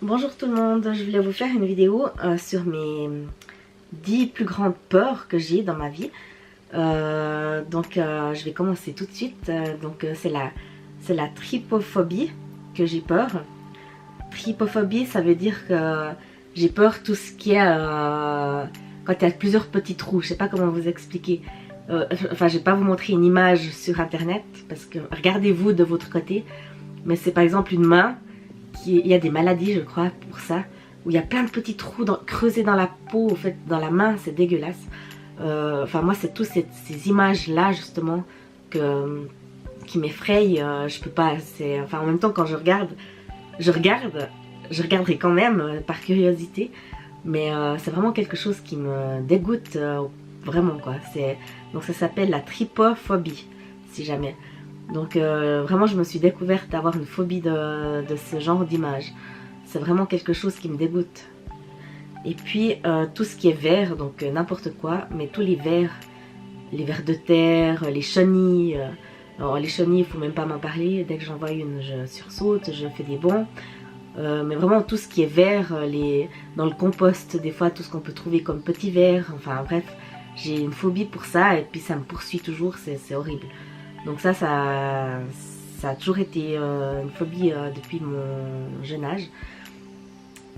Bonjour tout le monde, je voulais vous faire une vidéo sur mes 10 plus grandes peurs que j'ai dans ma vie. Je vais commencer tout de suite. C'est la trypophobie que j'ai peur. Trypophobie, ça veut dire que j'ai peur tout ce qui est quand il y a plusieurs petits trous. Je sais pas comment vous expliquer. Je vais pas vous montrer une image sur internet parce que regardez-vous de votre côté. Mais c'est par exemple une main. Il y a des maladies, je crois, pour ça, où il y a plein de petits trous creusés dans la peau, en fait, dans la main, c'est dégueulasse. Moi, c'est toutes ces images-là, justement, qui m'effrayent. Je peux pas, en même temps, quand je regarderai quand même, par curiosité, mais c'est vraiment quelque chose qui me dégoûte, vraiment, quoi. Donc ça s'appelle la trypophobie, si jamais. Donc vraiment je me suis découverte d'avoir une phobie de ce genre d'image. C'est vraiment quelque chose qui me dégoûte. Et puis tout ce qui est vert, donc n'importe quoi, mais tous les vers de terre, les chenilles. Alors les chenilles, il faut même pas m'en parler. Dès que j'en vois une, je sursaute, je fais des bonds. Mais vraiment tout ce qui est vert, dans le compost, des fois tout ce qu'on peut trouver comme petits vers. Enfin bref, j'ai une phobie pour ça et puis ça me poursuit toujours, c'est horrible. Donc ça a toujours été une phobie depuis mon jeune âge.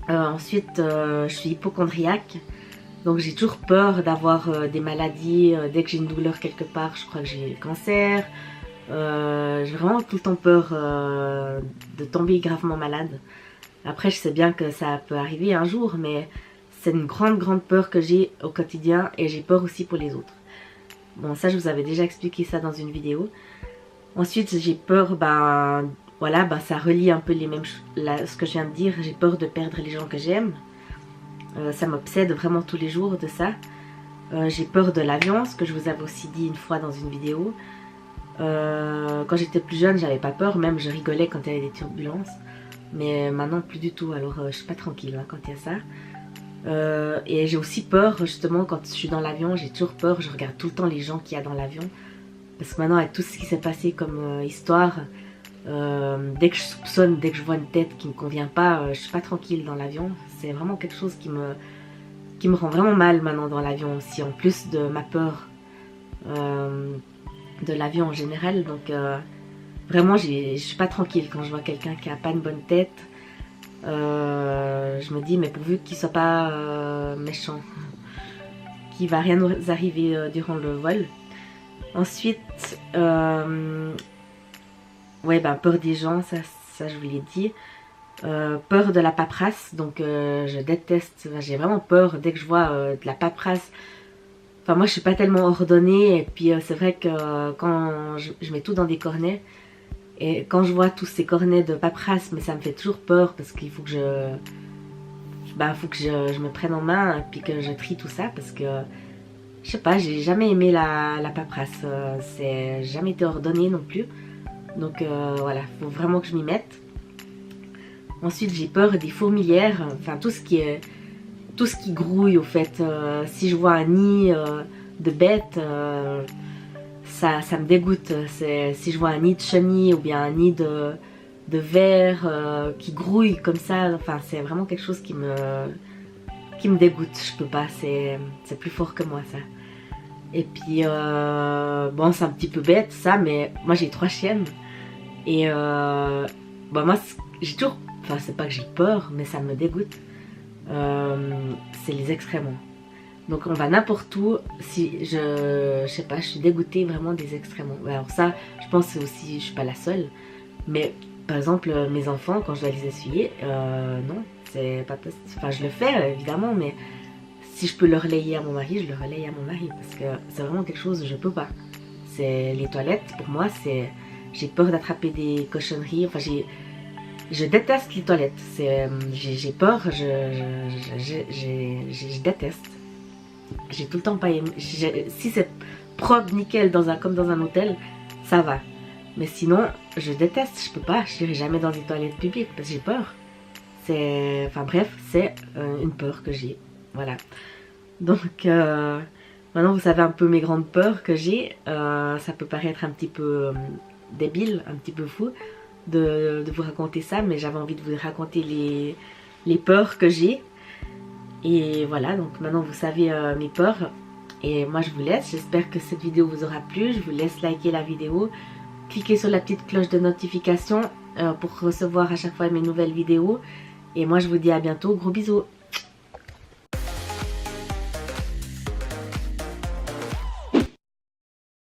Ensuite, je suis hypocondriaque. Donc j'ai toujours peur d'avoir des maladies. Dès que j'ai une douleur quelque part, je crois que j'ai le cancer. J'ai vraiment tout le temps peur de tomber gravement malade. Après, je sais bien que ça peut arriver un jour, mais c'est une grande peur que j'ai au quotidien et j'ai peur aussi pour les autres. Bon, ça, je vous avais déjà expliqué ça dans une vidéo. Ensuite, j'ai peur, ça relie un peu ce que je viens de dire. J'ai peur de perdre les gens que j'aime. Ça m'obsède vraiment tous les jours de ça. J'ai peur de l'avion, ce que je vous avais aussi dit une fois dans une vidéo. Quand j'étais plus jeune, j'avais pas peur. Même, je rigolais quand il y avait des turbulences. Mais maintenant, plus du tout. Alors, je suis pas tranquille quand il y a ça. Et j'ai aussi peur, justement, quand je suis dans l'avion, j'ai toujours peur, je regarde tout le temps les gens qu'il y a dans l'avion. Parce que maintenant, avec tout ce qui s'est passé comme histoire, dès que je soupçonne, dès que je vois une tête qui ne me convient pas, je suis pas tranquille dans l'avion. C'est vraiment quelque chose qui me rend vraiment mal maintenant dans l'avion aussi, en plus de ma peur de l'avion en général. Donc vraiment, je suis pas tranquille quand je vois quelqu'un qui a pas une bonne tête. Je me dis mais pourvu qu'il soit pas méchant, qu'il va rien nous arriver durant le vol. Ensuite peur des gens, ça je vous l'ai dit. Peur de la paperasse, donc je déteste, j'ai vraiment peur dès que je vois de la paperasse. Moi je suis pas tellement ordonnée et puis c'est vrai que quand je mets tout dans des cornets. Et quand je vois tous ces cornets de paperasse, mais ça me fait toujours peur parce qu'il faut que je me prenne en main et puis que je trie tout ça parce que je sais pas, j'ai jamais aimé la paperasse, c'est jamais été ordonné non plus. Donc voilà, faut vraiment que je m'y mette. Ensuite j'ai peur des fourmilières, tout ce qui grouille au fait. Si je vois un nid de bêtes, ça me dégoûte. Si je vois un nid de chenille ou bien un nid de vers qui grouille comme ça, c'est vraiment quelque chose qui me dégoûte. Je peux pas, c'est plus fort que moi ça. Et puis bon, c'est un petit peu bête ça, mais moi j'ai 3 chiennes et moi j'ai toujours, c'est pas que j'ai peur, mais ça me dégoûte. C'est les excréments. Donc on va n'importe où, si je sais pas, je suis dégoûtée vraiment des excréments. Alors ça, je pense que aussi, je suis pas la seule. Mais par exemple, mes enfants, quand je dois les essuyer, non, c'est pas possible. Je le fais évidemment, mais si je peux le relayer à mon mari, je le relaye à mon mari. Parce que c'est vraiment quelque chose que je peux pas. C'est les toilettes, pour moi, j'ai peur d'attraper des cochonneries. Je déteste les toilettes. J'ai peur, je déteste. J'ai tout le temps pas aimé. Si c'est propre, nickel, comme dans un hôtel, ça va. Mais sinon, je déteste, je peux pas, je n'irai jamais dans des toilettes publiques parce que j'ai peur. C'est une peur que j'ai. Voilà. Donc, maintenant vous savez un peu mes grandes peurs que j'ai. Ça peut paraître un petit peu débile, un petit peu fou de vous raconter ça, mais j'avais envie de vous raconter les peurs que j'ai. Et voilà, donc maintenant vous savez mes peurs. Et moi je vous laisse, j'espère que cette vidéo vous aura plu. Je vous laisse liker la vidéo, cliquez sur la petite cloche de notification pour recevoir à chaque fois mes nouvelles vidéos. Et moi je vous dis à bientôt, gros bisous.